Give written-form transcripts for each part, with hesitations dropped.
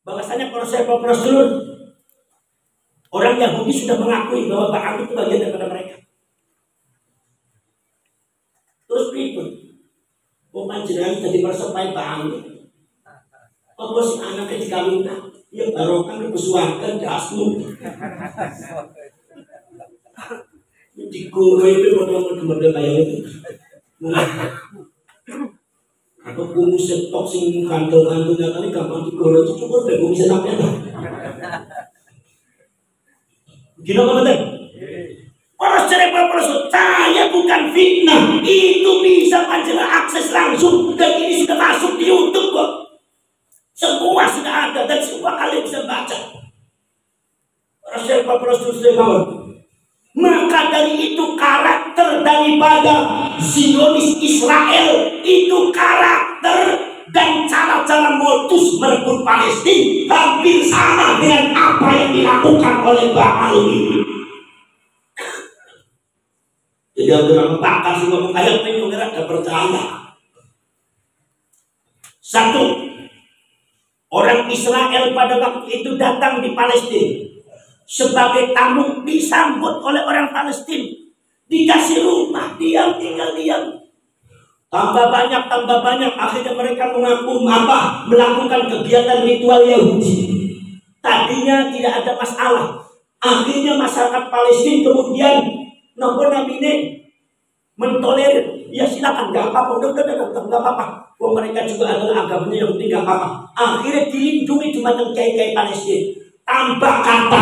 bahwasanya para sedulur, orang Yahudi sudah mengakui bahwa Baal itu bagian daripada mereka. Terus berikut, panjenengan jadi persepai Baal. Apa sih anaknya dikawinkan? Ya barokah bersuakan dasmu. Digoreng itu model-model kayak itu. Atau kumus setok sing kantor-kantornya kali gampang digoreng itu cukup deh kumis setoknya. Gila apa betul? Poros cerebral poros, saya bukan fitnah. Itu bisa panjenengan akses langsung dan ini sudah masuk di YouTube kok. Semua sudah ada dan semua kalian bisa baca. Poros cerebral poros kawan. Maka dari itu karakter daripada Zionis Israel itu karakter dan cara-cara modus merebut Palestina hampir sama dengan apa yang dilakukan oleh Baal ini. Jadi orang pakar semua ayat itu ada percaya. Satu, orang Israel pada waktu itu datang di Palestina sebagai tamu, disambut oleh orang Palestina, dikasih rumah, diam, tinggal diam. Tambah banyak, akhirnya mereka mengaku melakukan kegiatan ritual Yahudi. Tadinya tidak ada masalah. Akhirnya masyarakat Palestina kemudian mentolerir. Ya silakan, nggak apa-apa, nggak apa-apa. Mereka juga adalah agamanya Yahudi, nggak apa-apa. Akhirnya dilindungi cuma kiai-kiai Palestina. Tambah kata.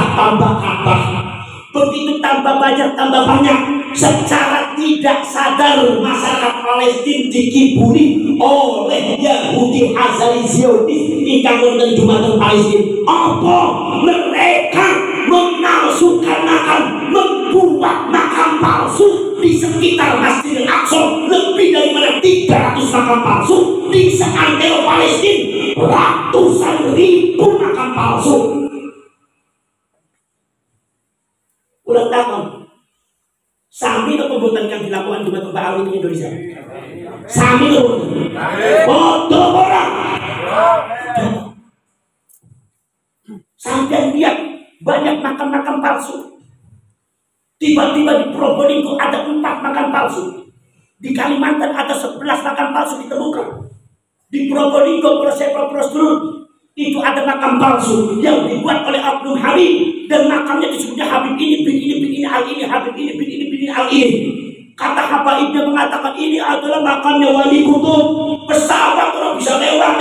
Begitu tambah banyak, secara tidak sadar masyarakat Palestina dikibuli oleh Yahudi Azali Zionis ingkang wonten dumateng Palestina. Apa mereka memalsukan makam, membuat makam palsu di sekitar Masjidil Aqsa, lebih dari 300 makam palsu di seantero Palestina, ratusan ribu makam palsu. Ulang tahun sami itu pembuatan yang dilakukan di Batu Baal di Indonesia. Sami itu bodoh orang. Sampai lihat banyak makam-makam palsu. Tiba-tiba di Probolinggo ada 4 makam palsu. Di Kalimantan ada 11 makam palsu ditemukan. Di Probolinggo, Polres itu ada makam palsu yang dibuat oleh Abdul Habib dan makamnya disebutnya Habib ini bin ini al ini, Habib ini bin ini al ini. Kata Habaibnya mengatakan ini adalah makamnya Wali Kutub. Pesawat orang bisa lewat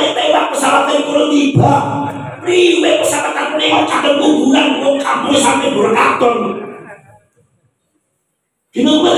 pesawat dari kalau tiba. Priwe pesawat kan lewat kadang kuburan kok kamu sampai berkaton. Gimana?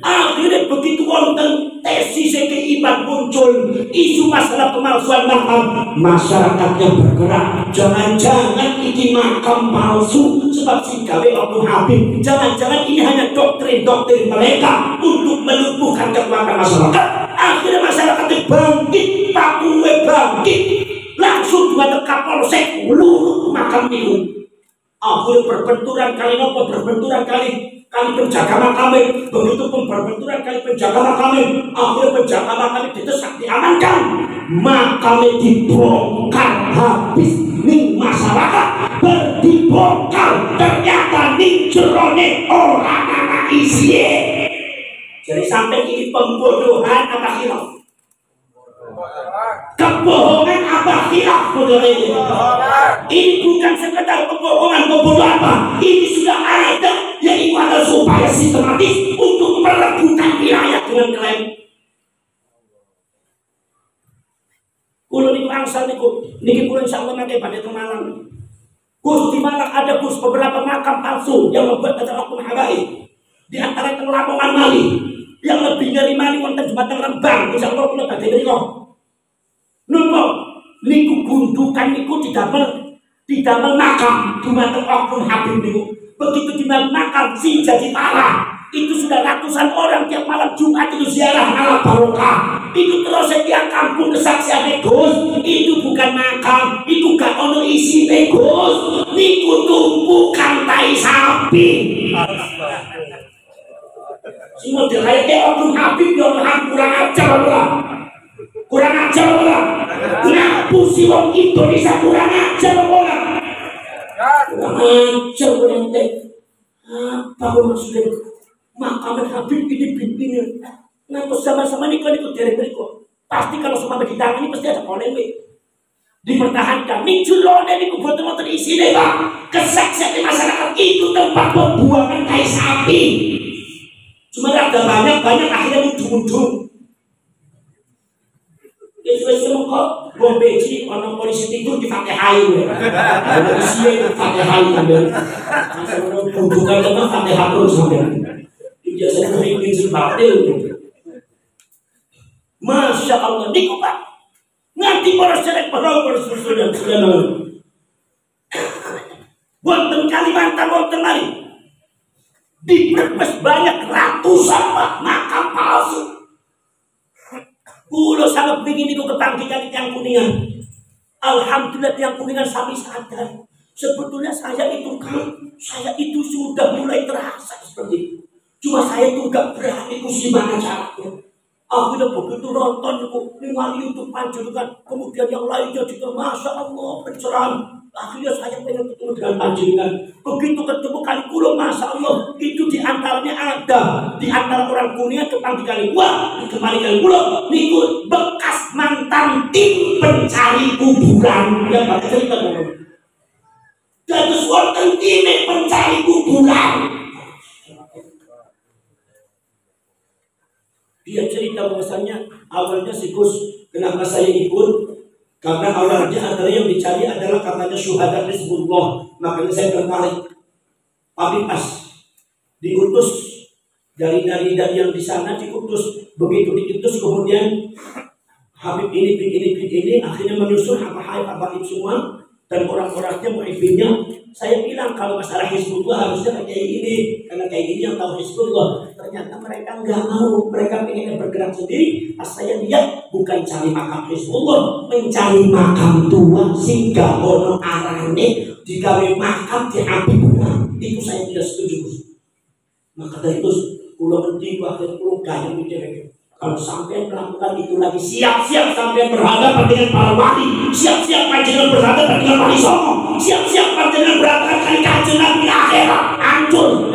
Akhirnya begitu wonten tesis keiman muncul isu masalah pemalsuan makam, masyarakatnya bergerak. Jangan-jangan ini makam palsu sebab singgawe Abdul Habib. Jangan-jangan ini hanya doktrin mereka untuk melumpuhkan kekuatan masyarakat. Akhirnya masyarakat bangkit, Papua bangkit, langsung dua Kapolsek luruh makam itu. Akhirnya berbenturan kali penjaga makam, begitu pun berbenturan kali penjaga makam, akhirnya penjaga makam didesak diamankan, makam dibongkar habis ning masyarakat berdibongkar ternyata ning jerone orang anak isi. Jadi sampai ini pembodohan apa khilaf? Kebohongan apa khilaf? Ini bukan sekedar kebohongan, kebodohan apa? Ini sudah ada, yaitu ada supaya sistematis untuk merebutkan wilayah dengan klaim. Kulo niku angsal niku, niki kulo insyaallah mangke badhe teng Malang. Gus di Malang ada Gus beberapa makam palsu yang membuat ada oknum habaib. Di antara teng Lamongan Mali, yang lebih dari Mali wonten Jembatan Rembang, insyaallah kulo badhe mriko. Napa niku gundukan niku didamel makam dumateng oknum Habib niku. Begitu dimana makam si jadi parah, itu sudah ratusan orang tiap malam Jumat itu ziarah ala barokah. Itu terus setiap kampung kesaksian Gus, itu bukan makam, itu gak ono isi Gus, niku tumpukan tai sapi. Si model kayak oknum Habib yang kurang ajar lah. Nah, ngapusi wong Indonesia kurang ajar orang. Kurang ajar ente. Apa maksudnya? Makam Habib ini bimbingan. Ngaku sama-sama ini kan ikut dari berikut. Pasti kalau semua bagi tangan ini pasti ada polemik. Dipertahankan. Ini julone ini buat-buat isi deh Pak. Kesaksian di masyarakat itu tempat pembuangan tai sapi. Cuma ada banyak akhirnya muncul-muncul. Itu kok buang beci orang polisi tidur di Fatihah ya. Ada isinya Fatihah sampai. Bukan tentang Fatihah terus sampai. Biasanya bikin sebatil. Masya Allah, niku Pak. Nanti para selek para susu dan segala. Wonten Kalimantan wonten mari. Di Brebes banyak ratusan Pak makam palsu. Kulo sangat begini ku kebangkitan yang Kuningan. Alhamdulillah yang Kuningan sampai sadar. Sebetulnya saya itu sudah mulai terasa seperti itu. Cuma saya itu gak berani gimana caranya. Akhirnya begitu nonton lewat YouTube panjenengan, kemudian yang lainnya juga Masya Allah pencerahan. Akhirnya saya pengen ketemu dengan panjenengan. Begitu ketemu kali kulo Masya Allah itu diantaranya ada di antara orang Kuningan kepang kali wah kembali kali kulo niku bekas mantan tim pencari kuburan yang pada cerita dulu. Jadi wonten tim pencari kuburan. Dia cerita bahwasanya awalnya si Gus kenapa saya ikut karena awalnya adalah yang dicari adalah katanya syuhada Hizbullah, makanya saya tertarik. Tapi pas diutus dari yang di sana diutus, begitu diutus kemudian Habib ini akhirnya menyusun apa semua dan orang-orangnya mu'ibinnya. Saya bilang kalau masalah Hizbullah harusnya kayak ini, karena kayak ini yang tahu Hizbullah. Ternyata mereka nggak mau, mereka pengen bergerak sendiri. Pas saya lihat bukan cari makam Hizbullah, mencari makam tua sehingga ono arane digawe makam diambil benar. Itu saya tidak setuju. Maka dari itu pulau penting akhirnya pulau gaya mikir. Kalau sampai melakukan itu lagi, siap-siap sampai berhadapan dengan para wali, siap-siap panjenengan berhadapan dengan wali songo, siap-siap panjenengan berhadapan dengan kanjeng Nabi akhirat, hancur.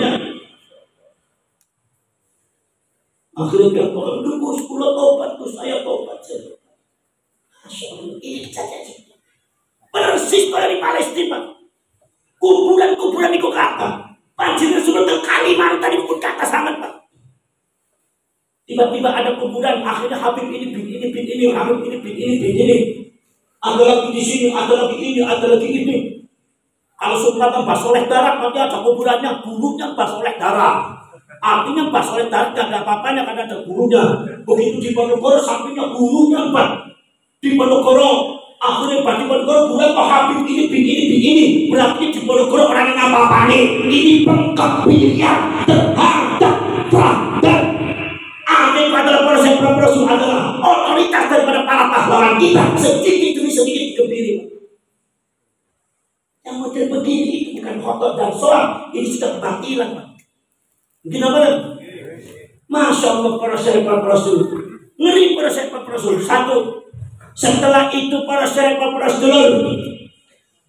Akhirnya dia bilang, Gus, pulau tobat, Gus, saya tobat saja. Masya Allah, ini kejadian persis pada di Palestina. Kuburan itu kata, panjenengan sudah ke Kalimantan itu kata sangat Pak. Tiba-tiba ada kuburan, akhirnya Habib ini, Habib ini. Ada lagi di sini, ada lagi ini, ada lagi ini. Kalau Sultan Mbah Soleh Darat, nanti ada kuburannya, gurunya Mbah Soleh Darat. Artinya Mbah Soleh Darat tidak ada apa-apanya karena ada gurunya. Begitu di Ponorogo, sampingnya gurunya Mbah. Di Ponorogo, akhirnya Mbah di Ponorogo, gurunya Pak Habib ini. Berarti di Ponorogo orang yang apa-apa nih. Ini pengkepilian terhadap Baghdad. Adalah proses adalah otoritas daripada para pahlawan kita sedikit demi sedikit dikebiri. Yang model begini itu bukan khotob dan sholat, ini sudah kebatilan Pak. Mungkin apa? Masya Allah para syarifah Rasul, ngeri para syarifah Rasul. Satu, setelah itu para syarifah Rasul,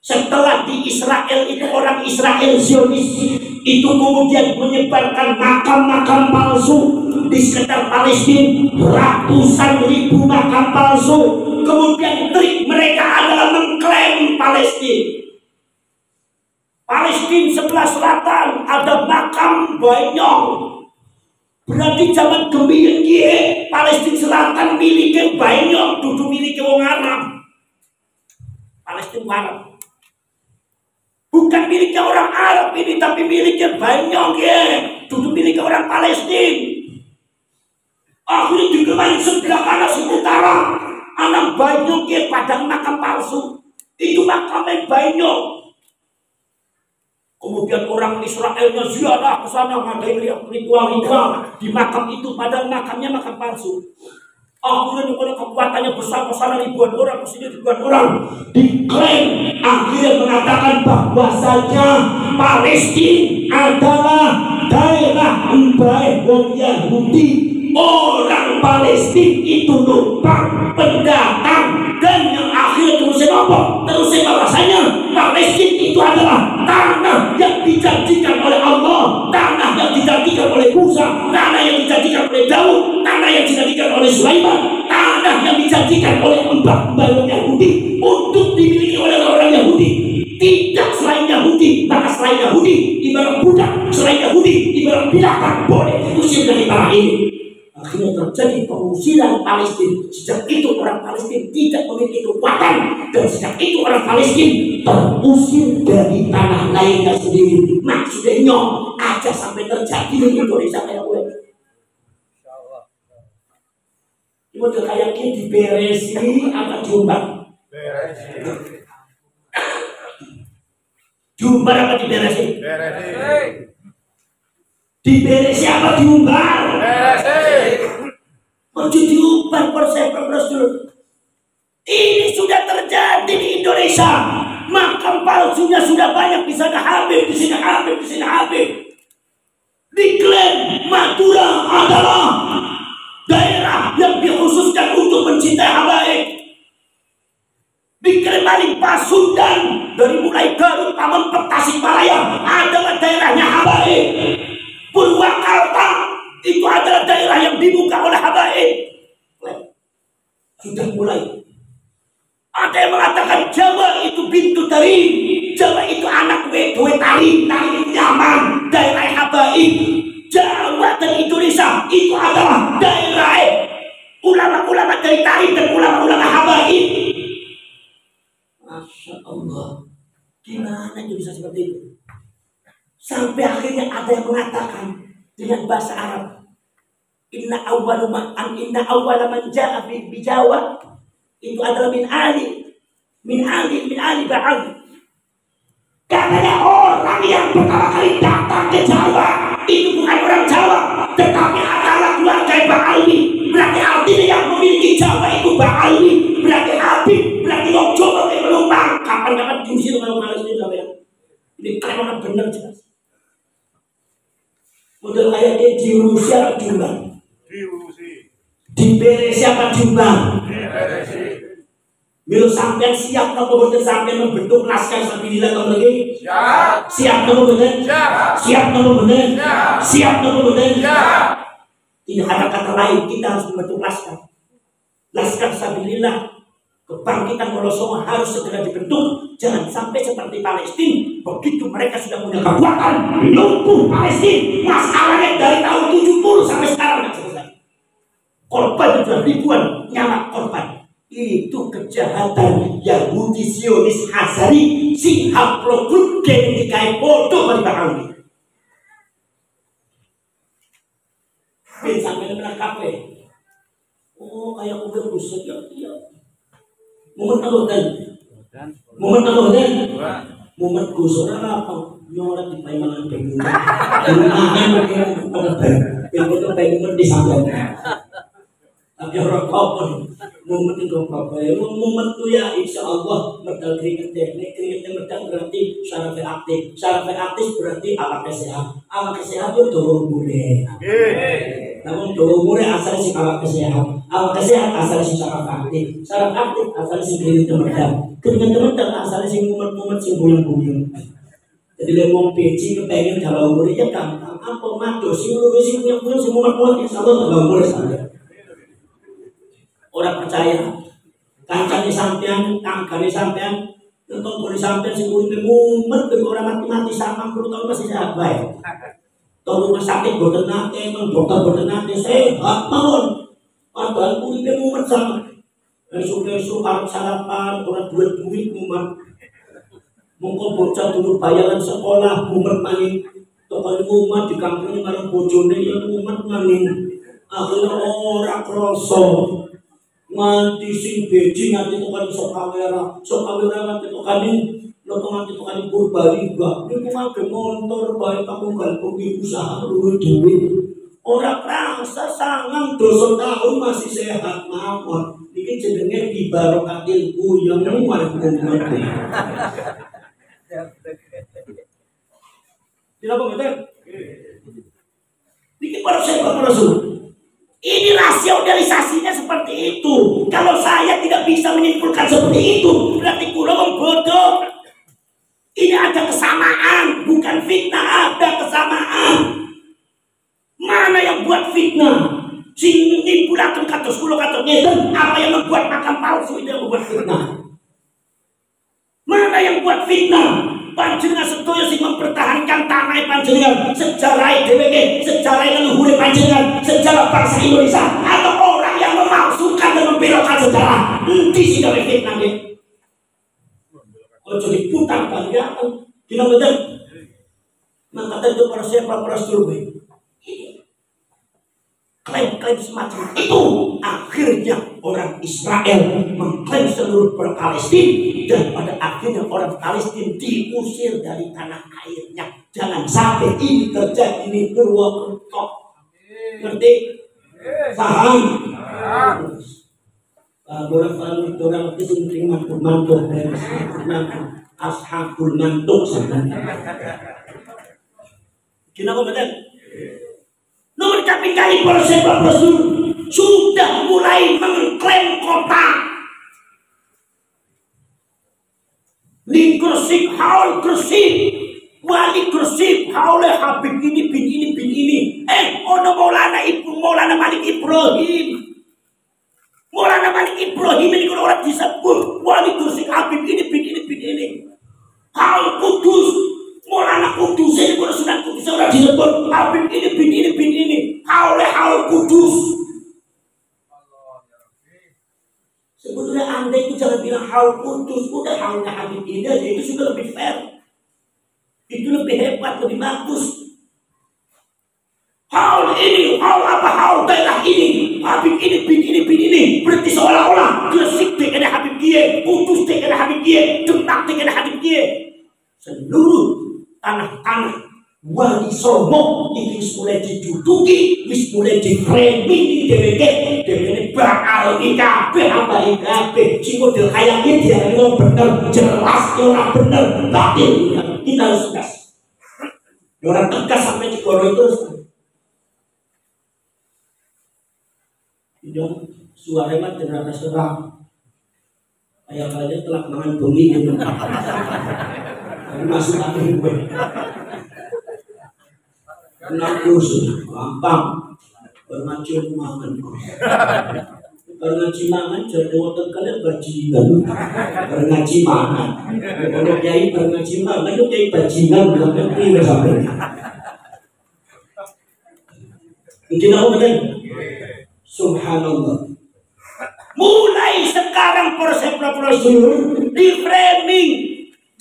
setelah di Israel itu orang Israel Zionis itu kemudian menyebarkan makam-makam palsu di sekitar Palestina, ratusan ribu makam palsu. Kemudian trik mereka adalah mengklaim Palestina sebelah selatan ada makam Bainyong. Berarti zaman Gemiyen kiye Palestina selatan miliknya Bainyong, dudu miliknya wong Arab. Palestina Arab. Bukan miliknya orang Arab ini, tapi miliknya Bainyong ya, dudu miliknya orang Palestina. Akhirnya digelari sebelah kanan utara, anak Bainyong ya padang makam palsu. Itu makamnya Bainyong. Kemudian orang Israelnya ziarah ke sana ngadain ritual di makam itu, padahal makamnya makam palsu. Akhirnya kalau kekuatannya besar ke sana ribuan orang, ke sini ribuan orang, diklaim akhirnya mengatakan bahwasanya Palestina adalah daerah baik wong Yahudi. Orang Palestina itu numpang pendatang dan yang akhirnya kelompok terus bahwasanya Palestina itu adalah tanah yang dijanjikan oleh Allah, tanah yang dijanjikan oleh Musa, tanah yang dijanjikan oleh Daud, tanah yang dijanjikan oleh Sulaiman, tanah yang dijanjikan oleh mbah-mbah Yahudi untuk dimiliki oleh orang Yahudi. Tidak selain Yahudi, maka selain Yahudi ibarat budak, selain Yahudi ibarat binatang boleh diusir dari tanah ini. Akhirnya terjadi pengusiran Palestina. Sejak itu orang Palestina tidak memiliki kekuatan, dan sejak itu orang Palestina terusir dari tanah lainnya sendiri. Maksudnya nyok aja sampai terjadi di Indonesia kayak gue. Model kayak gini diberesi apa diumbar? Beresi. Diumbar apa diberesi? Beresi. Diberesi apa diumbar? Mau diumbar persen dulu. Ini sudah terjadi di Indonesia. Makam palsunya sudah banyak, di sana Habib, di sini Habib, di sini Habib. Diklaim Madura adalah daerah yang dikhususkan untuk mencintai habaib. Diklaim paling Pasundan dari mulai Garut, Pamengperak, Tasikmalaya adalah daerahnya habaib. Purwakarta itu adalah daerah yang dibuka oleh habaib. Sudah mulai. Ada yang mengatakan Jawa itu pintu dari Jawa itu anak wedowe tari itu Yaman, daerah habaib. Jawa dan Indonesia itu adalah daerah ulama-ulama dari tari dan ulama-ulama habaib. Masya Allah, gimana itu bisa seperti itu? Sampai akhirnya ada yang mengatakan dengan bahasa Arab, inna awwala man ja'a bi Jawa itu adalah min ali Ba'al. Katanya orang yang pertama kali datang ke Jawa itu bukan orang Jawa, tetapi adalah keluarga Ba'alwi. Berarti artinya yang memiliki Jawa itu Ba'alwi. Berarti Habib, berarti orang Jawa yang melumpang. Kapan-kapan diusir kalau malas ini sampai ini keren benar jelas. Model kayak dia di Rusia Jombang, di Beresi apa Jombang, Milo sampean siap nopo boten sampean membentuk naskah sabilillah tahun lagi? Siap nopo boten? Siap nopo boten? Siap nopo boten? Tidak ada kata lain, kita harus membentuk naskah sabilillah. Kebangkitan Wonosobo harus segera dibentuk. Jangan sampai seperti Palestina, begitu mereka sudah punya kekuatan, lumpuh Palestina. Masalahnya dari tahun 70 sampai sekarang tidak selesai. Korban sudah ribuan nyawa korban. Itu kejahatan Yahudi Zionis Hazari si haplogud dikai bodoh bagi Ba'alwi. Sampai dengan kafe. Oh kayak udah busuk ya. Momen gusur apa? Nyorat di payungan pengen. Yang betul pengen di samping. Tapi orang kapan? Momen itu apa? Momen itu ya insya Allah medal keringetnya medal berarti syaraf aktif berarti awak sehat. Awak sehat itu turun boleh. Namun turun boleh asal si awak sehat. Awak sehat asal si syaraf aktif asal si keringet medal asal si momen si bulan. Jadi lemong peci kepengen kalau umurnya gampang. Apa madu si umur si punya si momen insya Allah nggak boleh saja. Orang percaya kancane sampean, tanggane sampean, nonton boleh sampean sing uripe mumet ben ora mati-mati 90 tahun masih sehat bae. Tolong rumah sakit boten nate, dokter boten nate sehat mawon. Padahal uripe mumet sama. Esuk-esuk arep sarapan ora duit mumet. Mongko bocah dulu bayaran sekolah mumet maning. Tokone rumah di kampungnya marang bojone ya mumet maning. Akhirnya ora kroso. Nganti sing beji nganti tukang sok kamera nganti tukang Purbalingga niku ngake motor bae kamu gantung usaha luwih duit ora krasa sangang dosa tahun masih sehat mawon iki jenenge dibarokatil kuyang marang umat Tidak betul. Niki para sahabat Rasul Ini rasionalisasinya seperti itu. Kalau saya tidak bisa menyimpulkan seperti itu, berarti kurang bodoh. Ini ada kesamaan, bukan fitnah, ada kesamaan. Mana yang buat fitnah? Sing nimpulaken kados kula kados ngeten, apa yang membuat makam palsu itu yang membuat fitnah? Mana yang buat fitnah? Panjenengan sedaya sing mempertahankan tanah panjenengan, sejarah dheweke, sejarah leluhur panjenengan, sejarah bangsa Indonesia, atau orang yang memalsukan dan membelokkan sejarah. Endi sing gawe fitnah nggih? Ojo diputar balikan. Dina mboten. Maka tentu para siapa para survei. Klaim-klaim semacam itu akhirnya orang Israel mengklaim seluruh Palestina, dan pada akhirnya orang Palestina diusir dari tanah airnya. Jangan sampai ini terjadi di Purwokerto. Ngerti? Paham? Orang itu sering mantuk, ashabul mantuk sebenarnya. Kenapa betul? Nomor kaping kali proses Rasul sudah mulai mengklaim kota. Di Gresik, haul Gresik, wali Gresik, haul Habib ini bin ini bin ini. Ono Maulana Malik Ibrahim. Maulana Malik Ibrahim ini kalau orang disebut wali Gresik, Habib ini bin ini bin ini. Haul Kudus. Maulana Kudus ini kalau Sunan Kudus orang disebut Habib ini bin ini bin ini. Haul Kudus. Sebetulnya Anda itu jangan bilang haul Kudus, udah haulnya Habib ini aja, itu sudah lebih fair. Itu lebih hebat, lebih bagus. Haul ini, haul apa? Haul daerah ini, Habib ini bin ini bin ini. Berarti seolah-olah Gresik ada Habib Kie, Kudus ada Habib Kie, Demak ada Habib Kie. Seluruh tanah-tanah Wali Songo itu mulai diduduki, mulai diframing, DPD bakal IKB apa IKB si model kayak ini dia yang benar, jelas orang benar, batin kita harus tegas. Orang tegas sampai di Goro itu tidak suara mah tidak serang kayak kalian telah makan bumi gitu. Masuk akhir gue kena kursus gampang bermacam mangan berngaji mangan jadi waktu kalian bajingan berngaji mangan kalau kiai berngaji mangan itu kiai bajingan belum kira sampai mungkin aku benar subhanallah. Mulai sekarang proses prosedur di framing,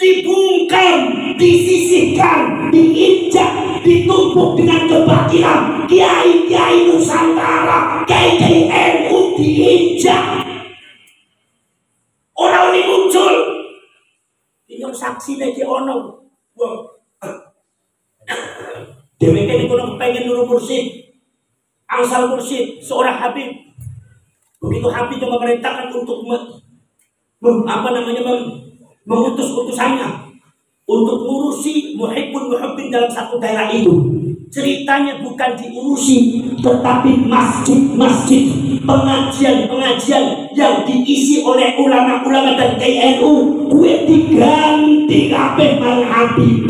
dibungkam, disisihkan, diinjak, ditumpuk dengan kebakiran. Kiai-kiai Nusantara, kiai-kiai NU diinjak. Orang ini muncul. Ini saksi lagi ono. DPK ini kalau pengen nurul mursyid, angsal mursyid, seorang Habib. Begitu Habib yang memerintahkan untuk mengutus utusannya untuk mengurusi muhibbin dalam satu daerah itu. Ceritanya bukan diurusi, tetapi masjid-masjid, pengajian-pengajian yang diisi oleh ulama-ulama dan KNU, gue diganti kabeh marang Habib.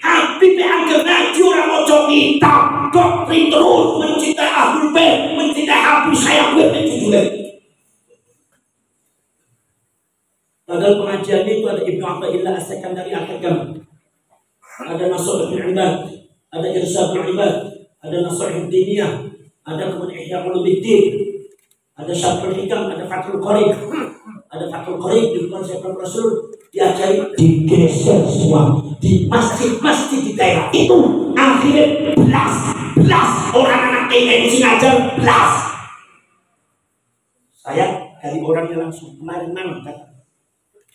Habib angger ngaji ora maca kitab, doktrin terus mencintai Ahlul Bait, mencintai Habib saya gue judulnya. Padahal pengajian itu ada Ibnu Athaillah As-Sekandari Al-Hakam, ada Nasr bin Ibad, ada Irsyad bin Ibad, ada Nasr bin Diniyah, ada kemudian Ihya Ulumuddin, ada Syarhul Hikam, ada Fathul Qarib, ada Fathul Qarib di konsep Rasul diajari digeser semua di masjid-masjid di daerah itu. Akhirnya belas orang anak KNU sing ngajar belas. Saya dari orang yang langsung kemarin kata.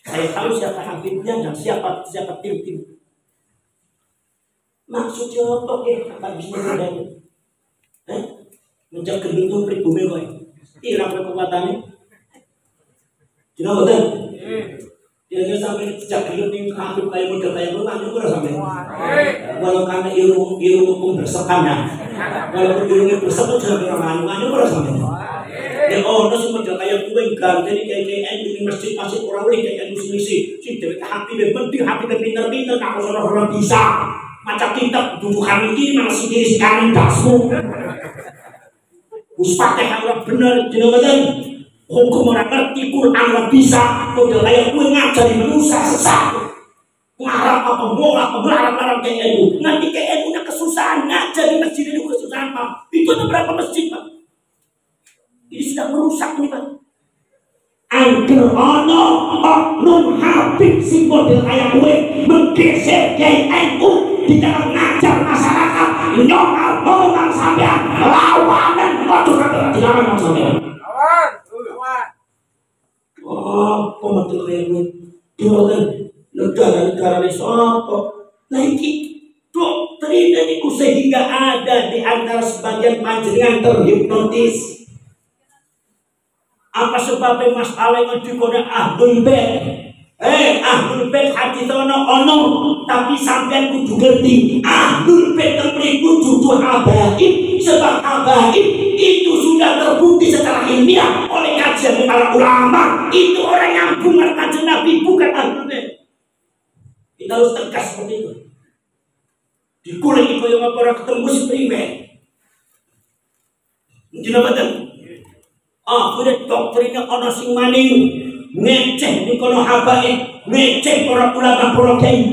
Saya tahu siapa Habibnya dan siapa tim. Maksudnya apa kata bismillah? Menjaga gedung pribumi kok. Irang kekuatannya. Tidak betul. Dia sampai sejak dulu nih Habib kayak model kayak lu kan juga sampai. Walau karena ilmu pun bersepanjang, walaupun ilmu bersepan sampai orang lain juga sampai. Ya oh, nasi model kayak gue enggak jadi kayak di masjid orang lain kayak misi si dari hati dan penting hati dan pintar-pintar kalau saudara bisa macam kitab duduk kami ini masih diri sekarang dasmu. Uspakai orang benar jenengan. Hukum orang ngerti Quran bisa model kayak gue ngajari manusia sesat ngarap apa bola apa larang kayak itu nanti kayak punya kesusahan ngajari masjid itu kesusahan Pak itu ada berapa masjid Pak ini sedang merusak nih Pak agar ono oknum Habib si model kayak gue menggeser KNU di dalam ngajar masyarakat nyongal ngomong sampean lawanan waktu kata dilarang sampean pemerintah yang dilakukan negara-negara ini lagi doktrin itu sehingga ada di antara sebagian panjenengan terhipnotis. Apa sebabnya masalah yang dikoda ahlul bait? Ahlul bait hadithono ono tapi sampean kudu ngerti ahlul bait temriku dudu habaib sebab habaib itu sudah terbukti secara ilmiah oleh kajian para ulama itu orang yang bunga kanjeng Nabi bukan ahlul bait. Kita harus tegas seperti itu. Dikulik itu yang orang ketemu primer. Jenabatan. Udah doktrinnya ono sing maning ngeceh di kono habaib ngeceh para ulama para kiai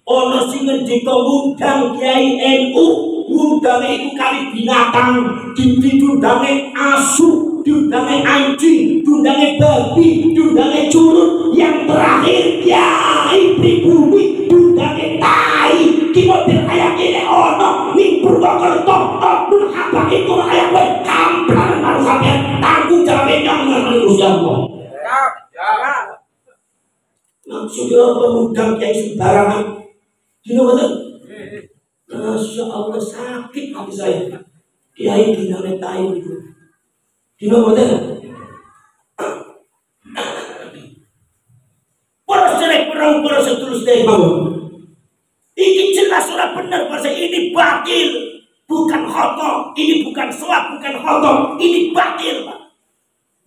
ono sing ngendika ngundang kiai NU ngundang itu kali binatang diundange asu diundange anjing diundange babi diundange curut yang terakhir kiai pribumi diundange tai ki model kayak gini ono ning Purwokerto oknum habaib kono kayak kowe kampran karo sampeyan tanggung jawabnya yang manusia Allah. Maksudnya pemudang kiai sembarangan gini betul. Masya Allah sakit hati saya kiai dinamai tai itu gini betul. Poros jelek perang poros terus deh ini jelas sudah benar bahasa ini batil bukan khotob ini bukan sholat bukan khotob ini batil Pak.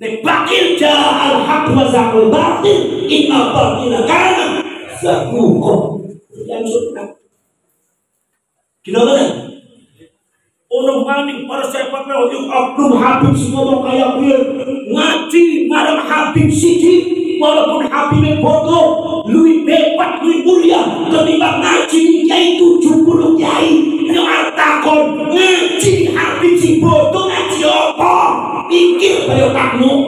Batil jahal haq wa zahul batil inna batila kana zahuqa yang sunnah kenapa kan? Ono maning para sahabat yang oknum Habib semua kayak gue ngaji marang Habib siji walaupun Habibnya bodoh lebih hebat lebih mulia ketimbang ngaji kiai 70 kiai yang artakon ngaji Habib si bodoh ngaji apa pikir pada otakmu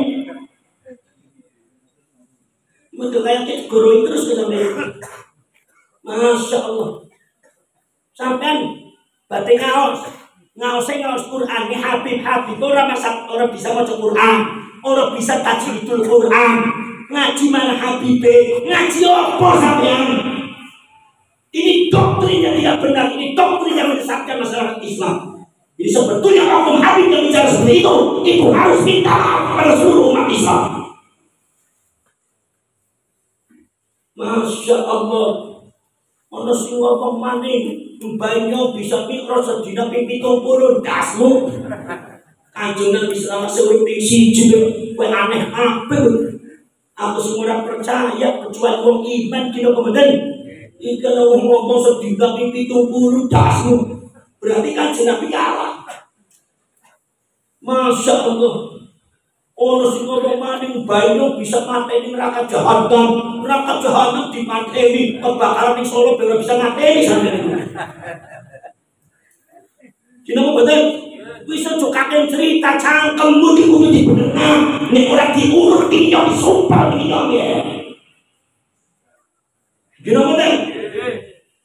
betul kayak kita guruin terus ke sampai Masya Allah sampai batin ngaos Quran ini Habib orang bisa baca Quran orang bisa tajwidul Quran ngaji mana Habib ngaji apa sampean ini doktrin yang tidak benar ini doktrin yang menyesatkan masyarakat Islam. Jadi sebetulnya oknum Habib yang bicara seperti itu harus minta maaf kepada seluruh umat Islam. Masya Allah, ono sing ngomong maning, banyak bisa mikro sedina pipi 70 dasmu. Kanjeng Nabi selama seurip siji kowe aneh apa? Aku semua percaya kecuali wong iman kira kemudian. Iki kalau ngomong sedina pipi 70 dasmu. Berarti Kanjeng Nabi kalah. Masya Allah. Ono sing ngomong maning banyak bisa mateni neraka jahanam. Neraka jahanam dimateni kebakaran di Solo baru bisa mateni sampeyan. Kenapa betul? Bisa cukakan cerita cangkemmu di kudu dibenerna. Nek ora diurut dinyong disumpah dinyong ya. Kenapa betul?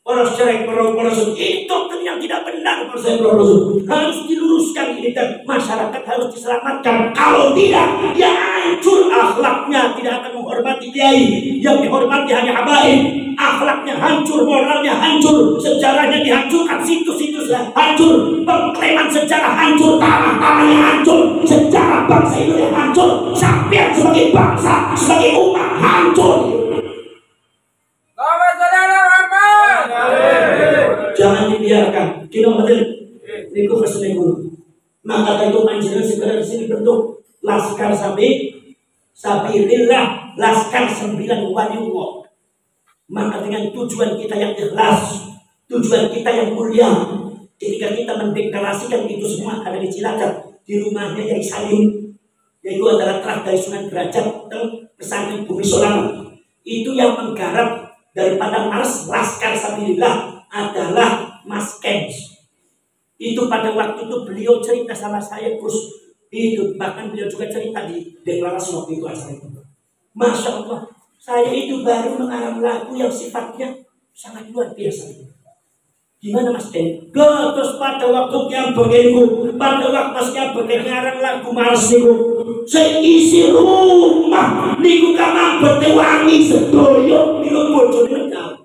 Poros cerai, poros itu yang tidak benar harus diluruskan ini dan masyarakat harus diselamatkan. Kalau tidak, ya hancur akhlaknya, tidak akan menghormati kiai. Yang dihormati hanya habaib. Akhlaknya hancur, moralnya hancur, sejarahnya dihancurkan, situs-situsnya hancur, pengklaiman sejarah hancur, tanah-tanahnya hancur, sejarah bangsa Indonesia hancur, sampai sebagai bangsa, sebagai umat hancur. Jangan dibiarkan. Kino betul. Niku pesene guru. Maka itu panjenengan segera di sini bentuk laskar sabilillah, laskar 9 waliullah. Maka dengan tujuan kita yang ikhlas, tujuan kita yang mulia, ketika kita mendeklarasikan itu semua ada di Cilacap, di rumahnya Yai Salim, yaitu adalah terah dari Sunan Derajat pesantren Bumi Solangan. Itu yang menggarap daripada Mars Laskar Sabilillah adalah Mas Kens. Itu pada waktu itu beliau cerita sama saya, Gus. Itu bahkan beliau juga cerita di deklarasi waktu itu acara itu. Masya Allah, saya itu baru mengarang lagu yang sifatnya sangat luar biasa. Gimana Mas Den? Terus pada waktu yang begini, pada waktu yang ngarang lagu Mars niku, seisi rumah niku kamang betewangi sedoyo niku bojone mental.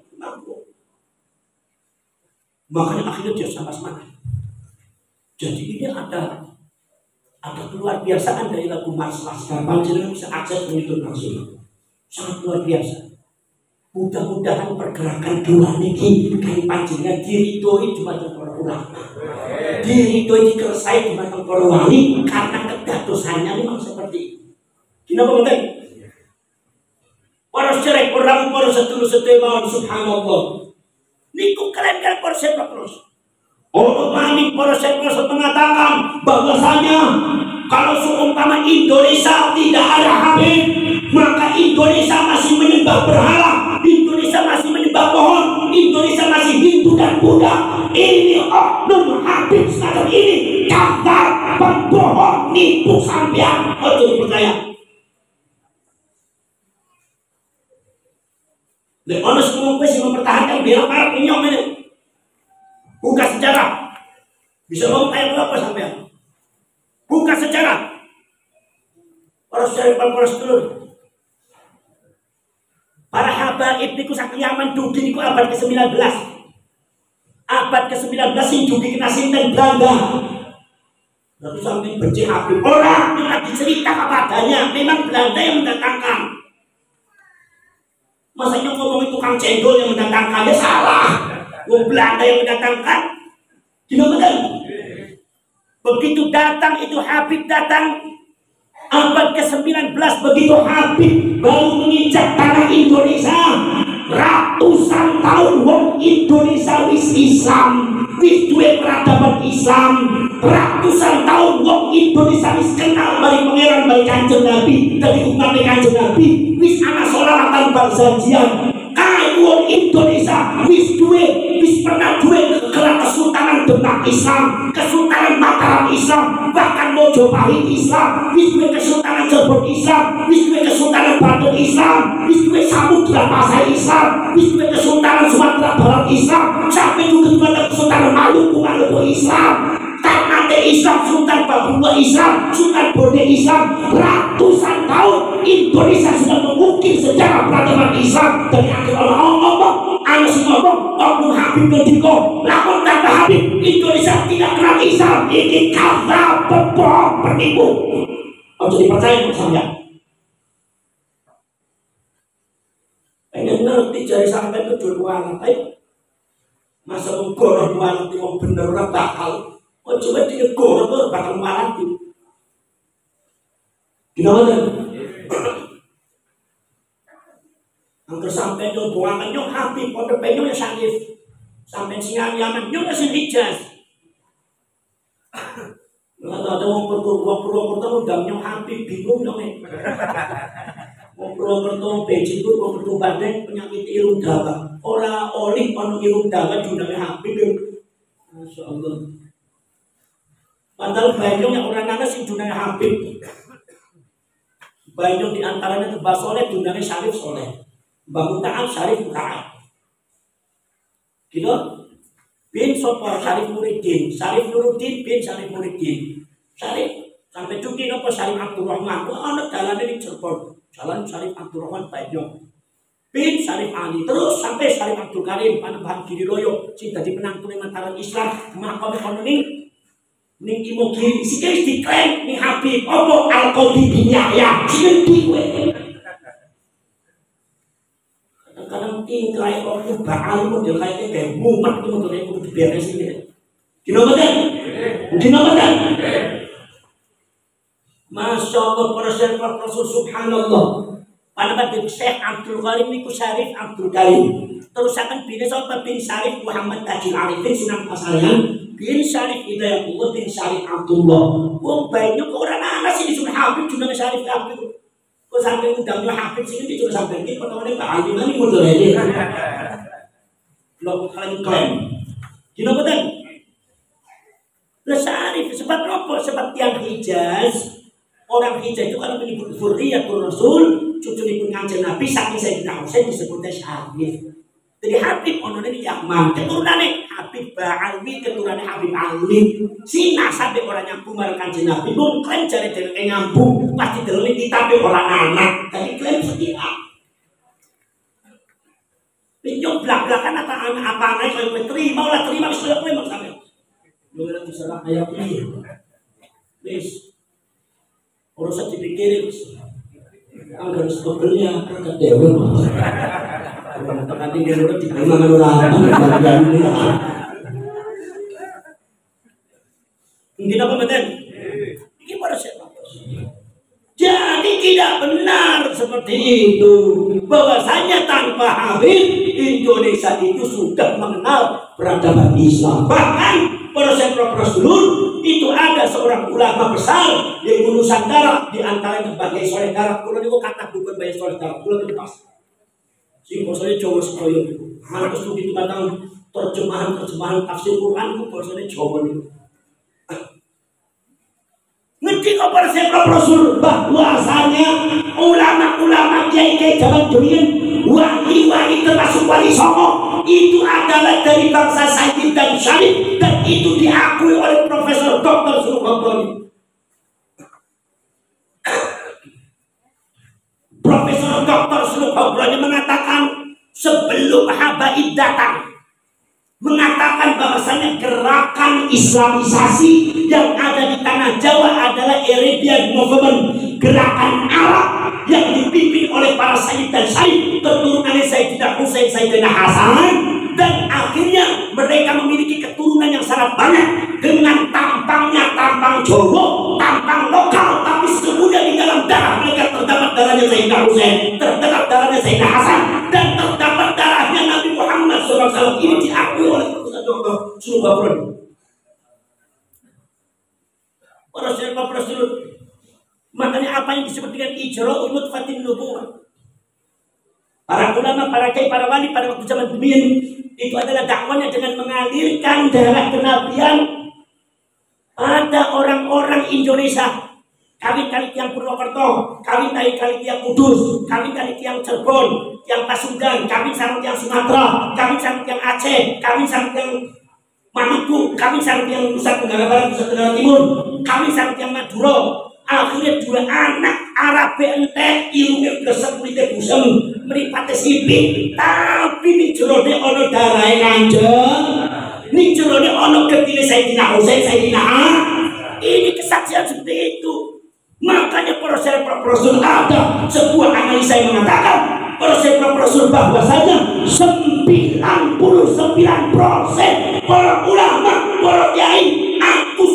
Makanya akhirnya dia sama semangat. Jadi ini ada keluar biasaan dari lagu Mars Laskar. Panjenengan bisa akses begitu langsung. Sangat luar biasa. Mudah-mudahan pergerakan dua niki kayak panjenengan diridhoi dumateng para ulama. Diridhoi dikersai dumateng para wali karena kedadosannya memang seperti itu. Kenapa betul? Para syekh para sedulur-sedulur mawon subhanallah. Niku kalian para syekh terus. Panik para syekh mengatakan bahwasanya kalau seumpama Indonesia tidak ada Habib, maka Indonesia masih menyembah berhala, Indonesia masih menyembah pohon, Indonesia masih Hindu dan Buddha. Ini oknum Habib semacam ini kafir, pembohong, nipu sampean. Ojo percaya. Le ono semua sing mempertahankan bela para penyok ini. Buka sejarah. Bisa ngomong kayak apa sampean? Buka sejarah. Para sedulur. Para habaib niku sak Yaman dugi niku abad ke-19. Abad ke-19 sing dugi kena sinten Belanda. Lalu sampai benci Habib. Orang yang dicerita kepadanya memang Belanda yang mendatangkan. Masanya ngomong tukang cendol yang mendatangkannya salah. Wong Belanda yang mendatangkan. Gimana? Begitu datang itu Habib datang abad ke-19, begitu Habib baru menginjak tanah Indonesia, ratusan tahun wong Indonesia wis Islam, wis duwe peradaban Islam, ratusan tahun wong Indonesia wis kenal bari pangeran bari Kanjeng Nabi, dari umat Kanjeng Nabi, wis ana sholawatan berjanjian. Wong Indonesia wis pernah duwe kesultanan Demak Islam, kesultanan Mataram Islam, bahkan Mojopahit Islam, wis duwe kesultanan Cirebon Islam, wis duwe kesultanan Banten Islam, wis duwe Samudra Pasai Islam, wis duwe kesultanan Sumatera Barat Islam, sampai juga kesultanan Maluku Islam. Ternate Islam, Sultan Babua Islam, Sultan Bode Islam, ratusan tahun Indonesia sudah mengukir sejarah peradaban Islam. Dari akhir orang ngomong, anak ngomong, oknum Habib Kediko, lakon tanpa Habib, Indonesia tidak kenal Islam. Ini kata pembohong, penipu. Harus dipercaya saya. Pengen ngerti jari sampai ke dua anak, masa menggorong dua anak yang bener orang bakal. Oh coba dinegur tuh bakal mati. Gimana? Angker sampai tuh buangan nyok Habib, pada penyoknya sakit. Sampai singan Yaman nyok kasih Hijaz. Kalau ada orang perlu ketemu nyok Habib bingung dong. Orang perlu Beijing itu orang perlu badan penyakit irung dawa. Orang oleh penuh irung dawa juga Habib. Masya Allah. Padahal Banyong yang orang nana sih dunanya Habib. Banyong diantaranya Mbah Soleh dunanya Syarif Soleh, Mbah Mutaat Syarif Mutaat. Gitu? Bin Sopor Syarif Muridin, Syarif Nuruddin bin Syarif Muridin. Syarif sampai cuci nopo Syarif Abdurrahman. Kok anak jalannya di Cirebon, jalan Syarif Abdurrahman Banyong. Bin Syarif Ali terus sampai Syarif Abdul Karim Panembahan Giriloyo, cinta di penanggung Mataram Islam, makam ekonomi. Ning imo kiri sikis diklaim ning Habib opo Al-Qadhi bin Yahya sing duwe. Kadang-kadang saking kaya waktu bakal model kayaknya kayak mumat itu modelnya itu diberesin ya. Gino betul? Masya Allah para sahabat Rasul subhanallah. Panabad bin Syekh Abdul Karim niku Syarif Abdul Karim. Terus akan bin Sahabat bin Syarif Muhammad Tajil Arifin Sinan Pasarian bin Syarif Hidayatullah bin Syarif Abdullah. Wong banyak orang anak sini sudah Habib juga Syarif Abdul. Kok sampai undangnya Habib sini juga sampai ini pertemuan Pak Ali ini model ini. Lo klaim. Gino betul? Syarif sebab apa? Sebab tiang Hijaz. Orang Hijaz itu kalau menyebut Zuriyatul Rasul, cucu pun Kanjeng Nabi, saking Sayyidina Husain disebutnya Syarif. Jadi Habib ono ini Yaman, keturunannya Habib Ba'alwi, keturunannya Habib Ali. Si nasabe orang nyambung marang Kanjeng Nabi, pun klaim jare dheweke nyambung, pasti deleng kitabe orang anak. Jadi klaim setia. Pinjok blak-blakan apa anak kowe terima wis kowe memang sampe. Lu ora bisa lah ayat iki. Wis urusan dipikirin anggar sebelnya ke dewa tekan tinggi udah diterima dengan orang mungkin apa betul? Ini pada siapa? Jadi tidak benar seperti itu bahwasanya tanpa Habib Indonesia itu sudah mengenal peradaban Islam. Bahkan para sahabat Rasulullah itu ada seorang ulama besar yang Nusantara di antara berbagai saudara. Kalau itu kata bukan banyak saudara, kalau itu pas. Sing bahasanya Jawa sedaya. Harus begitu batang terjemahan tafsir Quran itu bahasanya Jawa itu. Ngerti kok para sahabat Rasul bahwasanya ulama-ulama kiai-kiai zaman dulu wali-wali termasuk wali Songo itu adalah dari bangsa Sayyid dan Syarif dan itu diakui oleh Profesor Dr. Sulukhobroni. Profesor Dr. Sulukhobroni mengatakan sebelum Habaib datang mengatakan bahwasanya gerakan Islamisasi yang ada di tanah Jawa adalah Arabian Movement, gerakan Arab yang dipimpin oleh para Sayyid dan Syarif, keturunannya Sayyidina Husain, Sayyidina Hasan, dan akhirnya mereka memiliki keturunan yang sangat banyak dengan tampangnya tampang Jawa, tampang lokal, tapi sebenarnya di dalam darah mereka terdapat darahnya Sayyidina Husain, terdapat darahnya Sayyidina Hasan, dan terdapat darahnya Nabi Muhammad SAW. Ini diakui oleh Dr. Sulukhobroni. Para sahabat Rasul, makanya apa yang disebut dengan ijra'ul nutfatin nubuwah. Para ulama, para kiai, para wali pada waktu zaman dulu itu adalah dakwanya dengan mengalirkan darah kenabian pada orang-orang Indonesia. Kawin-kali tiang Purwokerto, kawin-kali tiang Kudus, kawin-kali tiang Cirebon, tiang Pasundan, kawin sama tiang Sumatera, kawin sama tiang Aceh, kawin sama tiang Maluku, kawin sama tiang Nusa Tenggara Barat, Nusa Tenggara Timur, kawin sama tiang Madura. Akhirnya dua anak Arabe entek ilmu besar kulitnya busem meripate sipit, tapi nih jerone ono darahe Kanjeng, nih jerone ono ketile Sayyidina Husain, Sayyidina ini kesaksian seperti itu. Makanya para sahabat Rasul ada sebuah analisa yang mengatakan para sahabat Rasul bahwasanya 99% para ulama, para kiai,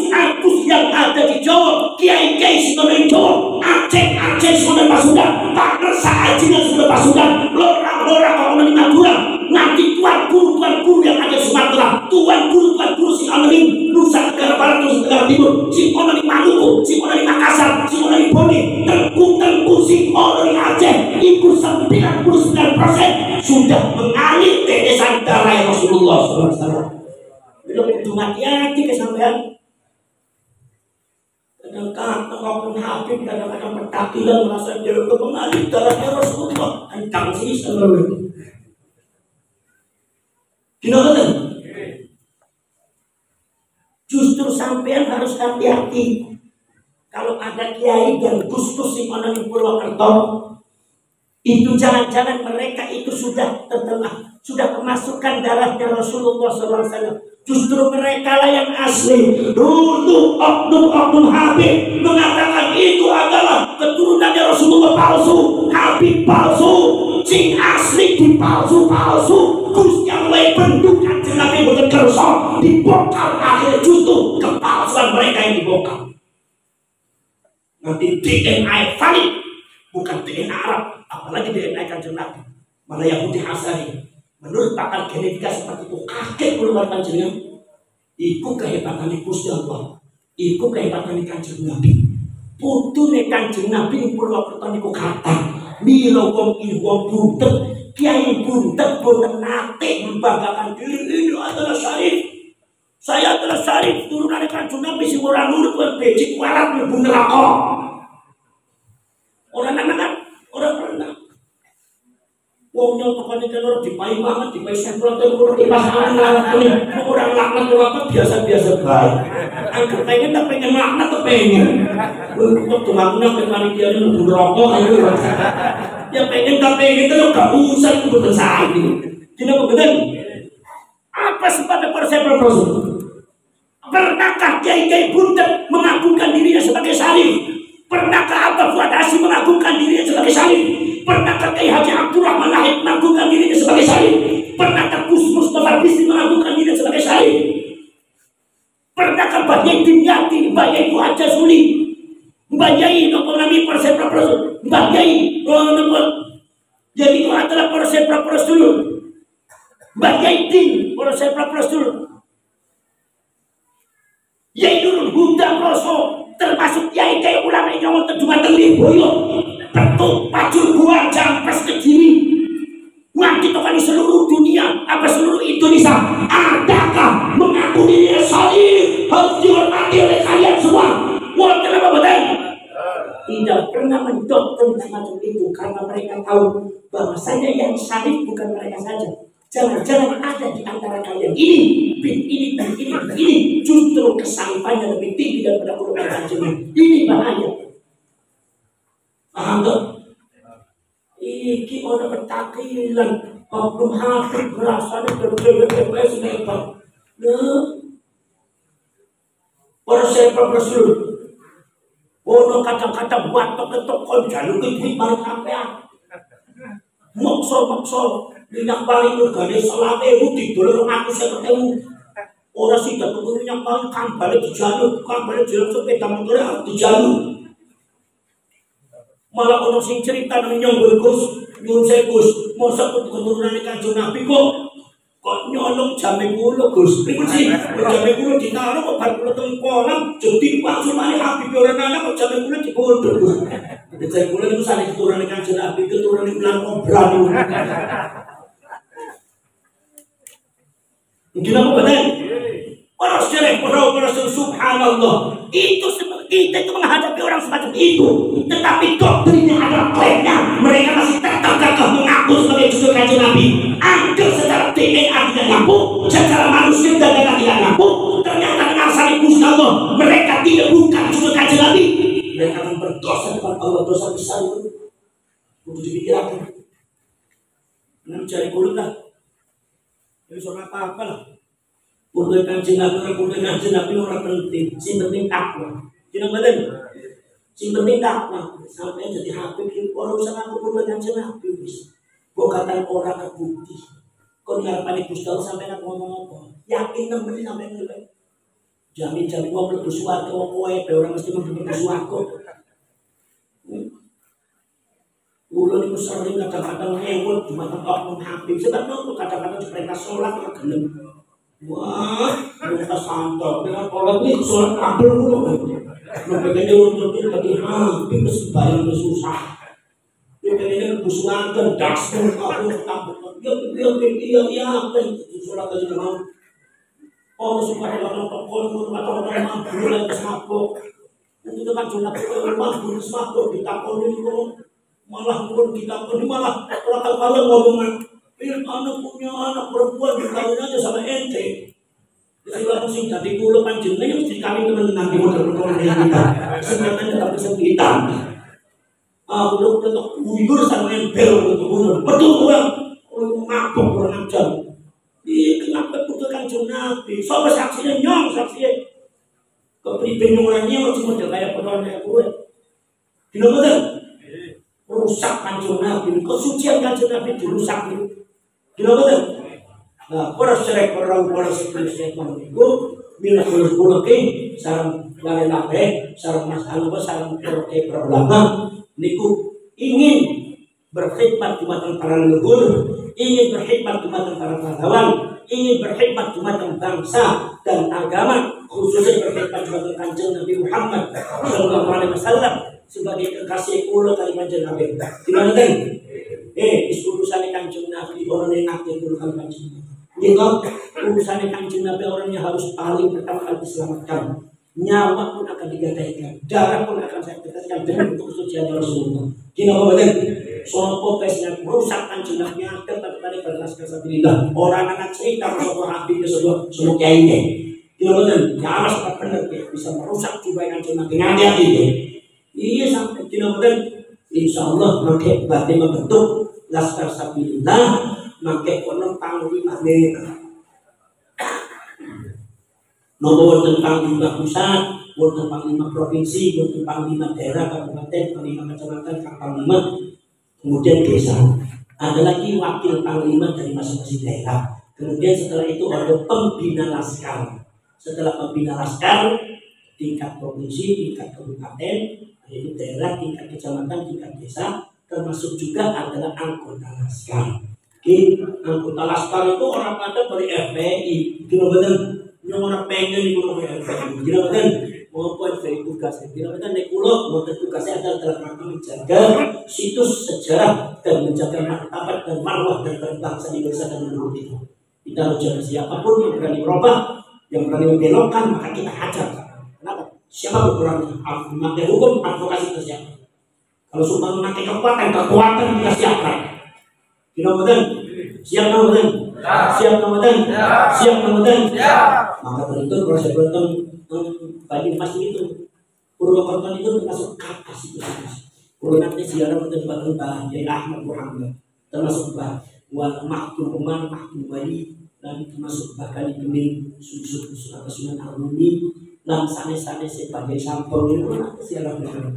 akus yang ada di Jawa, kiai-kiai sudah di Jawa, Aceh sudah Pasundan, tak kersa ajinya sudah Pasundan, lorang-lorang kalau di Madura, nanti tuan guru yang ada di Sumatera, tuan guru si Ameling, Nusa Tenggara Barat, Nusa Tenggara Timur, si ono di Maluku, si ono di Makassar, si ono di Bone, tengku si ono di Aceh, itu 99% sudah mengalir tetesan darah Rasulullah SAW. Belum itu hati-hati kesampaian. Kadang-kadang kalau Habib, kadang-kadang pentakilan merasa dia itu mengalir darahnya Rasulullah. Kencang sih selalu. Gimana? Justru sampean harus hati-hati. Kalau ada kiai dan gustus di mana di Purwokerto, Itu jangan-jangan mereka itu sudah tertelah, sudah kemasukan darahnya Rasulullah SAW. Justru mereka lah yang asli. Dulu oknum-oknum Habib mengatakan itu adalah keturunannya Rasulullah palsu, Habib palsu, sing asli dipalsu-palsu. Gusti Allah bentuk Kanjeng Nabi boten kersa dibongkar, akhirnya justru kepalsuan mereka yang dibongkar. Nanti DNA valid, bukan DNA Arab, apalagi DNA Kanjeng Nabi, malah Yahudi Hasani. Menurut pakar genetika seperti itu, kakek keluar Kanjeng Nabi. Iku kehebatan Gusti Allah, iku kehebatan Kanjeng Nabi. Putune Kanjeng Nabi ing Purwokerto niku kata, mila wong wong buntet, kiai buntet boten nate membanggakan diri, ini adalah syarif. Saya adalah syarif turunan Kanjeng Nabi sing ora nurut lan becik warat mlebu neraka. Ora nang ora pernah. Wong nyontokan iki lho dipai banget, dipai semprot terus di pasangan orang laknat apa biasa-biasa bae. Angger pengen tak pengen laknat tak pengen. Untuk tumakna ke panitia ini rokok ayo. Ya pengen tak pengen itu gak usah itu boten sae iki. Dina bener. Apa sebabnya persepsi Rasul? Pernahkah kiai-kiai buntet mengagungkan dirinya sebagai syarif? Pernahkah Abah Fuad Hasyim mengagungkan dirinya sebagai syarif? Pernahkah Kiai Haji Abdurrahman Nahid mengagungkan dirinya sebagai syarif? Pernahkah Gus Mustafa Bisri mengagungkan dirinya sebagai syarif? Pernahkah Mbah Yai Dimyati, Mbah Yai Bu Haja Suli, Mbah Yai Nopo Nami Persepra Rasul, Mbah Yai Nopo, jadi itu adalah Persepra Rasul, Mbah Yai Din Persepra Rasul, Yai Nurul Huda Rasul, termasuk Yai Kiai ulama yang wonten Jumateng Lirboyo, Petuk, Pacul, Buang, Jampes, Kediri, nganti tokan di seluruh dunia, apa seluruh Indonesia, adakah mengaku dirinya salih harus dihormati oleh kalian semua? Wonten apa betul? Tidak pernah mendoktrin semacam itu karena mereka tahu bahwasanya yang salih bukan mereka saja. Jangan-jangan ada di antara kalian ini justru kesalifannya lebih tinggi daripada Quran Kanjeng. Ini bahaya. Paham tak? Iki orang bertakilan, oknum Habib berasanya dari BPS hebat. Persepra Rasul. Ono kadang-kadang watok ketok kon jaluk ke duit malah sampean. Maksol minyak paling regane 100.000 didolor aku 50.000. Ora sing dapat minyak paling kambale dijaluk, kambale jalan sepeda motor dijaluk. Malah ono sing cerita nang nyonggol Gus, nyuwun sewu Gus, mosok keturunane Kanjeng Nabi kok nyolong jame kula Gus. Pripun sih? Jame kula ditaruh kok bar kula teng kolam, jadi maksumane Habib ora ana kok jame kula dipondok Gus. Dicek kula niku sanes keturunane Kanjeng Nabi, keturunane ulang obral. Mungkin apa benar? Para syarif, para subhanallah. Itu kita itu menghadapi orang semacam itu. Tetapi doktrinnya adalah klaimnya. Mereka masih tetap gagah mengaku sebagai cucu Kanjeng Nabi. Angker secara DNA tidak mampu, secara manusia dan tidak mampu. Ternyata dengan saling Gusti Allah, mereka tidak bukan cucu Kanjeng Nabi. Mereka akan berdosa depan Allah, dosa besar itu. Untuk dipikirkan. Nanti cari kulit lah. Ini soal apa-apa lah. Kulit Kanjeng Nabi orang penting. Sing penting takwa. Jangan badan. Sing penting takwa. Sampai jadi Habib orang usah ngaku kulit Kanjeng Nabi. Kok kata orang kebukti. Kok ngapain Gusti Allah sampai nak ngomong apa? Yakin nemen sampai ngelek. Jamin-jamin wong mlebu swarga wong kowe orang mesti mlebu swarga. Kulo niku sering kadang-kadang ngewot cuma tempat Habib. Sebab nopo kadang-kadang diperintah sholat ora gelem. Wah, mereka santok dengan pola ini sholat kabel kulo. Sampai kene untuk tadi Habib mesti bayar susah. Dia pengen busukan das pun aku takut. Iya, sholat aja mau. Oh, suka dalam tokon atau bulan kesmapok. Itu kan cuma rumah bulan kesmapok ditakoni kok. Malah pun kita pun malah orang kalau ngomong anak punya anak perempuan dikawin aja sama ente. Jadi lalu sing tadi kulo panjenengan mesti kami teman nanti modal kita. Sebenarnya dalam kesempitan. Udah tak mundur sama nempel untuk betul bang. Mabuk orang ajar. Kenapa putus Kanjeng Nabi? Sobat saksinya nyong saksinya. Kepribadian orangnya masih model kayak pedoman kayak gue. Tidak betul. Rusak Kanjeng Nabi. Kesucian Kanjeng Nabi dirusak. Tidak betul. Nah, para cerek orang seperti itu, bila pulau sarang lalape, sarang masalah, sarang ulama, niku ingin berkhidmat dumateng para leluhur, ingin berkhidmat dumateng para pahlawan, ingin berkhidmat dumateng bangsa dan agama, khususnya berkhidmat dumateng Kanjeng Nabi Muhammad sallallahu alaihi wasallam sebagai kekasih kula kali Kanjeng Nabi. Gimana kan? Urusan Kanjeng Nabi orang yang ngakir dulu kali Kanjeng Nabi. Gitu, urusan Kanjeng Nabi orangnya harus paling pertama kali diselamatkan. Nyawa pun akan digadaikan, darah pun akan saya berikan demi untuk kesucian Rasulullah. Gini apa betul? Sopo pesnya merusak Kanjeng Nabi akan tadi berlas kasabilillah. Orang anak cerita Rasulullah Habib semua kiainya. Gini betul? Ya Allah sangat benar bisa merusak juga Kanjeng Nabi. Hati-hati deh. Iya sampai gini betul. Insya Allah makai batin membentuk laskar sabilillah, makai konon panglima daerah. Nomor tentang panglima pusat, wonten panglima provinsi, wonten panglima daerah, kabupaten, panglima kecamatan, panglima, kemudian desa. Ada lagi wakil panglima dari masing-masing daerah. Kemudian setelah itu ada pembina laskar. Setelah pembina laskar, tingkat provinsi, tingkat kabupaten, yaitu daerah, tingkat kecamatan, tingkat desa, termasuk juga adalah anggota laskar. Anggota laskar itu orang pada dari FPI, gitu betul. Yang orang pengen di pulau FPI, gitu betul. Maupun dari tugasnya, gitu betul. Di pulau, maupun tugasnya adalah dalam rangka menjaga situs sejarah dan menjaga martabat dan marwah dan bangsa di Indonesia dan menurut itu. Kita harus jaga siapapun yang berani merubah, yang berani membelokkan, maka kita hajar. Kenapa? Siapa berkurangnya? Memakai hukum, advokasi kita siapa? Kalau sudah memakai kekuatan kita siapkan. Tidak betul? Siap betul? Siap betul? Siap betul? Maka dari itu kalau saya bertemu bagi masjid itu, Purwokerto itu termasuk kapasitas. Kalau nanti siaran betul Mbak Yai Ahmad Muhammad, termasuk Mbak Mahkum Umar, Mahkum Wali, dan termasuk bahkan demi susu atau Sunan Aruni. Dan sana-sana sebagai sampel itu nanti siaran betul.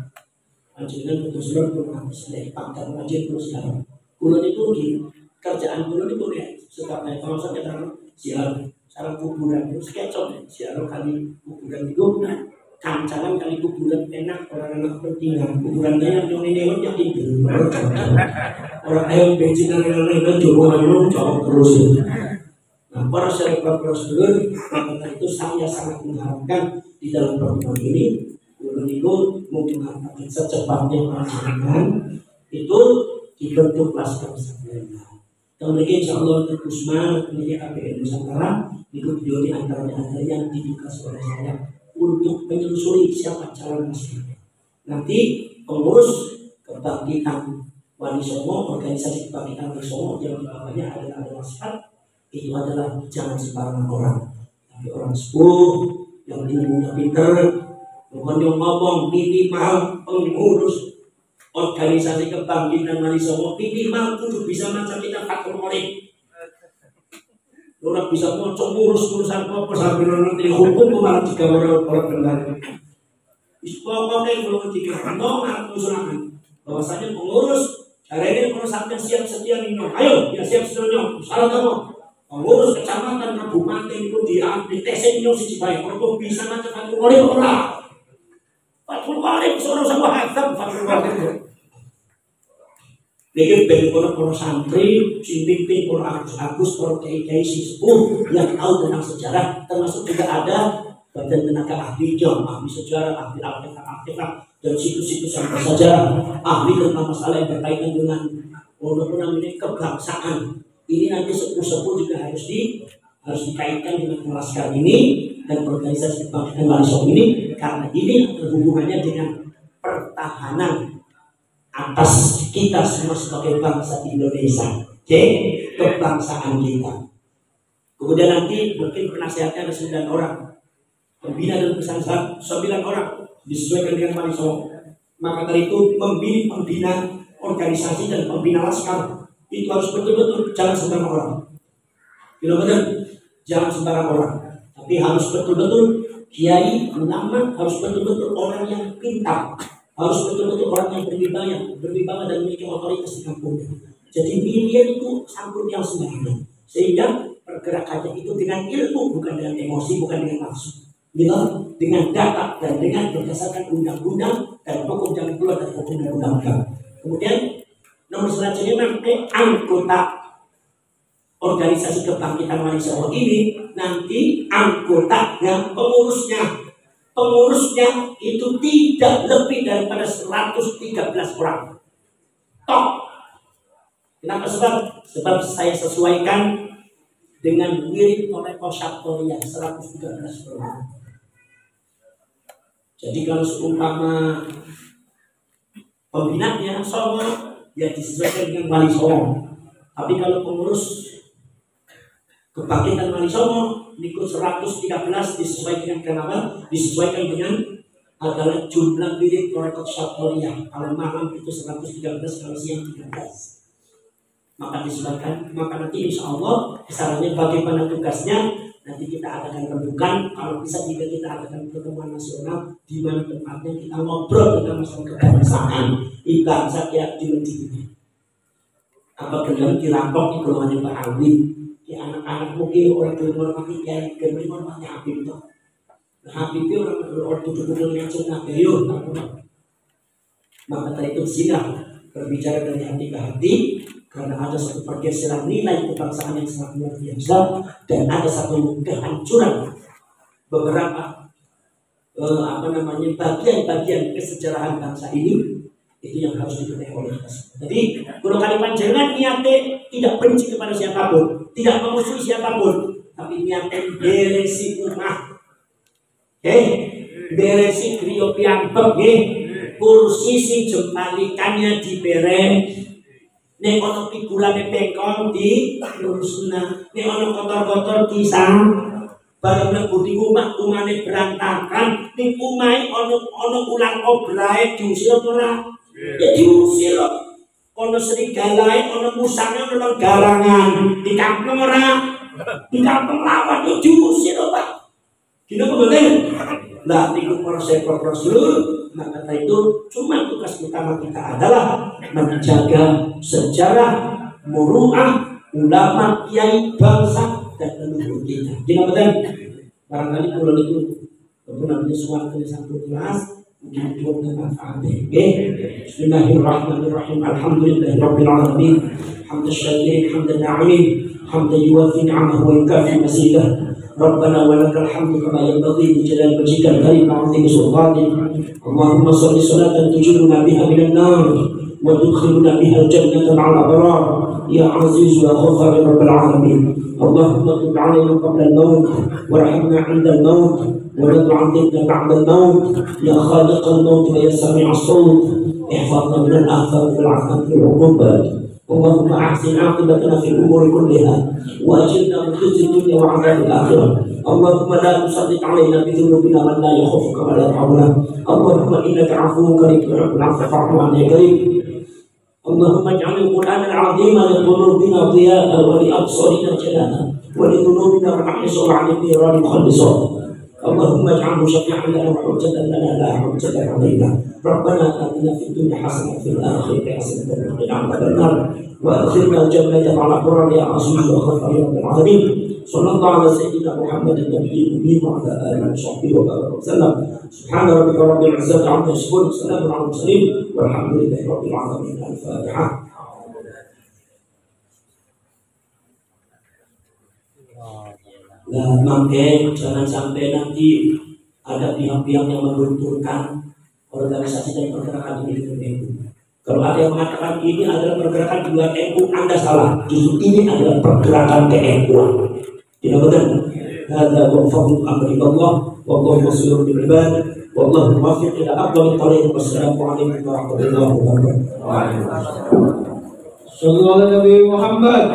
Anjuran betul-betul pun habis dari pangkat wajib terus sekarang. Kulon itu di kerjaan kulon itu ya sekarang kalau saya katakan siaran sarang kuburan itu sketchop siaran kali kuburan itu kancangan kali kuburan enak orang-orang pentingan kuburannya yang ini yang itu orang yang bensin dan lain-lain coba jauh terus. Nah, para sahabat prosedur, maka itu saya sangat mengharapkan di dalam pertemuan ini, itu mungkin akan secepatnya melaksanakan itu dibentuk laskar sabilillah. Kemudian insya Allah Kusma, kemudian APN Nusantara, itu video di antaranya ada yang ditugas oleh saya untuk menyusuri siapa calon masing-masing. Nanti pengurus kebangkitan Wali Songo, organisasi kebangkitan Wali Songo yang di bawahnya adalah laskar. Itu adalah jangan sembarangan orang, tapi orang sepuh yang ilmunya pinter, bukan yang ngomong minimal pengurus organisasi kebangkitan Wali Songo minimal kudu bisa macam kita Fathul Qorib. Orang bisa ngocok urusan apa sampai nanti hukum malah jika orang benar. Pokoknya belum jika mau atau usulan bahwasanya pengurus hari ini kalau sampai siap setia nih, ayo ya siap setia salah kamu. Pengurus kecamatan kabupaten itu di tesnya si Cibayi, kalau bisa macam Fathul Qorib orang. Fathul Qorib seorang sama hatam Fathul Qorib. Jadi bagi para santri, si pimpin para agus, para kiai si sepuh yang tahu tentang sejarah, termasuk juga ada badan tenaga ahli jam, ahli sejarah, ahli artefak, dan situs-situs yang bersejarah, ahli tentang masalah yang berkaitan dengan ini kebangsaan. Ini nanti sepuh-sepuh juga harus dikaitkan dengan laskar ini dan organisasi kebangkitan Wali Songo ini, karena ini hubungannya dengan pertahanan atas kita semua sebagai bangsa Indonesia, kebangsaan kita. Kemudian nanti mungkin penasihatnya ada 9 orang, pembina dan pesan 9 orang disesuaikan dengan Wali Songo. Maka dari itu memilih pembina organisasi dan pembina laskar itu harus betul-betul jangan sembarang orang. Benar-benar jangan sembarang orang. Tapi harus betul-betul kiai, ulama, harus betul-betul orang yang pintar, harus betul-betul orang yang berwibawa dan memiliki otoritas di kampungnya. Jadi pilihan itu sampul yang sembarangan, sehingga pergerakannya itu dengan ilmu, bukan dengan emosi, bukan dengan nafsu. Gitu? Dengan data dan dengan berdasarkan undang-undang dan hukum yang keluar dari hukum dan undang-undang. Kemudian nomor selanjutnya nanti anggota organisasi kebangkitan Wali Songo ini nanti anggotanya, pengurusnya itu tidak lebih daripada 113 orang. Tok. Kenapa? Sebab saya sesuaikan dengan wirid Toreko Syatoria 113 orang. Jadi kalau seumpama pembinanya Songo ya disesuaikan dengan Wali Songo. Tapi kalau pengurus kebangkitan Wali Songo ikut 113 disesuaikan dengan apa? Disesuaikan dengan adalah jumlah wirid Toreko Syatoria. Kalau malam itu 113, kalau siang 13. Maka disesuaikan, maka nanti insya Allah misalnya bagaimana tugasnya nanti kita adakan rembukan. Kalau bisa juga kita adakan pertemuan nasional di mana tempatnya kita ngobrol tentang masalah kebangsaan di bangsa ya di ini. Apa kendali dirampok di golongan Pak Awin, di anak-anak mungkin orang kelima mati kayak kelima mati Habib itu. Nah Habib itu orang tujuh-tujuh yang sunnah beliau. Maka tadi itu sidang berbicara dari hati ke hati. Karena ada satu pergeseran nilai kebangsaan yang sangat luar biasa dan ada satu kehancuran beberapa bagian-bagian kesejarahan bangsa ini itu yang harus dibenahi oleh kita. Jadi Guru Kali Panjenengan niatnya tidak benci kepada siapapun, tidak memusuhi siapapun, tapi niatnya beresi umat, beresi kriyo piambek, kursi si jempalikannya diberes. Nek ono figurane pengkol di lurusna, nek ono kotor-kotor di sang, bareng mlebu di umane berantakan, ning umahe ono ular kobrae diusir ora? Ya diusir. Ono serigalae, ono musangnya, ono garangan, di kampung ora? Di kampung lawan yo diusir, Pak. Dino mboten. Lah niku proses dulu. Maka itu cuma tugas utama kita adalah menjaga sejarah, muruah, ulama, kiai, bangsa dan leluhur kita. Kita betul. Barangkali kalau itu namanya suatu satu kelas mungkin itu bermanfaat. Bismillahirrahmanirrahim. Alhamdulillahirabbil alamin. Hamdan syakirin, hamdan na'imin, hamdan yuwafi ni'amahu wa yukafi mazidah. ربنا ولك الحمد كما ينبغي لجلال وجهك الكريم وعظيم سلطانك اللهم صل صلاة تجرنا بها من النار وتدخلنا بها الجنة مع الأبرار يا عزيز يا غفار يا رب العالمين اللهم تب علينا قبل الموت وارحمنا عند الموت ولا تعذبنا بعد الموت يا خالق الموت ويا سميع الصوت احفظنا من الآفات والعافات والعقوبات اللهم احسن عاقبتنا في الامور كلها واجرنا من خزي الدنيا وعذاب الاخره اللهم لا تسلط علينا بذنوبنا من لا يخافك ولا يرحمنا اللهم انك عفو كريم تحب العفو فاعف عنا يا كريم اللهم اجعل القران العظيم لقلوبنا ضياء ولابصارنا جلاء ولذنوبنا محيصا وعن النيران مخلصا اللهم اجعله شفيعا لنا وحجة لنا لا حجة علينا ربنا آتنا في الدنيا حسنة وفي الآخرة حسنة وقنا عذاب النار وأدخلنا الجنة مع الأبرار يا عزيز وغفار يا رب العالمين صلى الله على سيدنا محمد النبي الأمي وعلى آله وصحبه وبارك وسلم سبحان ربك رب العزة عما يصفون وسلام على المرسلين والحمد لله رب العالمين. الفاتحة. Nah, makanya jangan sampai nanti ada pihak-pihak yang melunturkan organisasi dan pergerakan ini ke NU. Kalau ada yang mengatakan ini adalah pergerakan dua NU, Anda salah. Justru ini adalah pergerakan NU. Tidak benar. Hada wa fadlu amri Allah wallahu basirun bil ibad wallahu muwaffiq ila aqwamit thariq. Wassalamu alaikum warahmatullahi wabarakatuh. Sallallahu alaihi Muhammad.